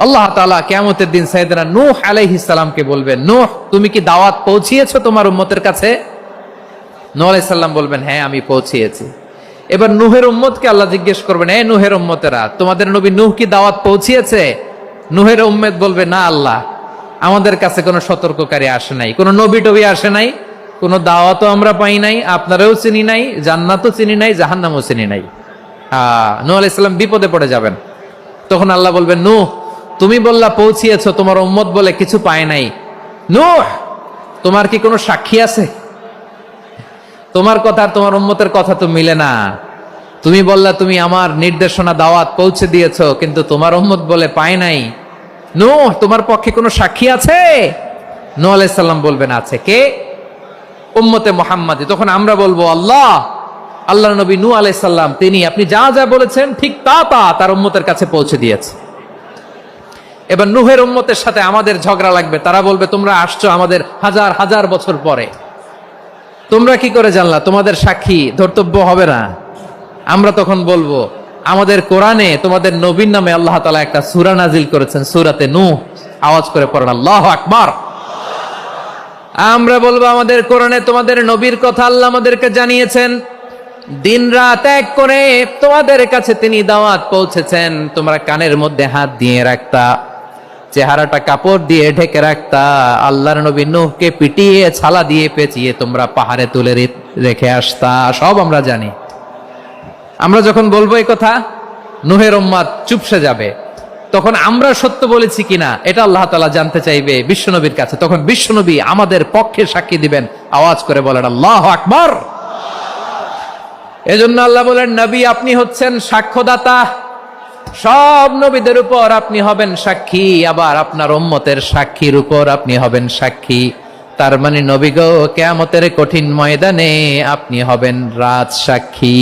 আল্লাহ তাআলা কিয়ামতের দিন সাইয়েদনা নূহ আলাইহিস সালামকে বলবেন, নূহ তুমি কি দাওয়াত পৌঁছিয়েছো তোমার উম্মতের কাছে? নূহ আলাইহিস সালাম বলবেন, হ্যাঁ আমি পৌঁছিয়েছি। এবার নূহের উম্মতকে আল্লাহ জিজ্ঞেস করবেন, এই নূহের উম্মতেরা, তোমাদের নবী নূহ কি দাওয়াত পৌঁছিয়েছে? নূহের উম্মত বলবে, না আল্লাহ, আমাদের কাছে কোনো সতর্ককারী আসে নাই, কোনো নবী টবি আসে নাই, কোনো দাওয়াতও আমরা পাই নাই, আপনারাও চিনি নাই, জান্নাতও চিনি নাই, জাহান্নামও চিনি নাই। নূহ আলাইহিস সালাম বিপদে পড়ে যাবেন। তখন আল্লাহ বলবেন, নূহ তুমি বললা পৌঁছিয়েছো, তোমার উম্মত বলে কিছু পায় নাই। নূহ তোমার কি কোনো সাক্ষী আছে? তোমার কথা আর তোমার উম্মতের কথা তো মিলে না। তুমি বললা তুমি আমার নির্দেশনা দাওয়াত পৌঁছে দিয়েছো, কিন্তু তোমার উম্মত বলে পায় নাই। নূহ তোমার পক্ষে কোনো সাক্ষী আছে? নূহ আলাইহিস সালাম বলবেন, আছে। কে? উম্মতে মুহাম্মাদি। তখন আমরা বলবো, আল্লাহ, আল্লাহর নবী নূহ আলাইহিস সালাম তিনি আপনি যা যা বলেছেন ঠিক তা তা তার উম্মতের কাছে পৌঁছে দিয়েছে। এবার নূহের উম্মতের সাথে আমাদের ঝগড়া লাগবে। তারা বলবে, তোমরা আসছো আমাদের হাজার হাজার বছর পরে, তোমরা কি করে জানলা? তোমাদের সাক্ষী ধর্তব্য হবে না? আমরা তখন বলবো, আমাদের কোরআনে তোমাদের নবীর নামে আল্লাহ তাআলা একটা সূরা নাজিল করেছেন, সূরাতে নূহ। আওয়াজ করে পড়েন আল্লাহু আকবার। আমরা বলবো, আমাদের কোরআনে তোমাদের নবীর কথা আল্লাহ আমাদেরকে জানিয়েছেন, দিন রাত এক করে তোমাদের কাছে তিনি দাওয়াত পৌঁছেছেন। তোমরা কানের মধ্যে হাত দিয়ে রাখতা, চেহারাটা কাপড় দিয়ে ঢেকে রাখতা, আল্লাহর নবী নূহকে পিটিয়ে ছালা দিয়ে পেঁচিয়ে তোমরা পাহাড়ে তুলে রেখে আসতা, সব আমরা জানি। আমরা যখন বলবো এই কথা, নূহের উম্মত চুপসে যাবে। তখন আমরা সত্য বলেছি কিনা এটা আল্লাহ তাআলা জানতে চাইবে বিশ্বনবীর কাছে। তখন বিশ্বনবী আমাদের পক্ষে সাক্ষী দিবেন। আওয়াজ করে বলেন আল্লাহু আকবার। এজন্য আল্লাহ বলেন, নবী আপনি হচ্ছেন সাক্ষ্যদাতা, সব নবীদের উপর আপনি হবেন সাক্ষী, আবার আপনার উম্মতের সাক্ষীর উপর আপনি হবেন সাক্ষী। তার মানে নবী গো, কিয়ামতের কঠিন ময়দানে আপনি হবেন রাজ সাক্ষী।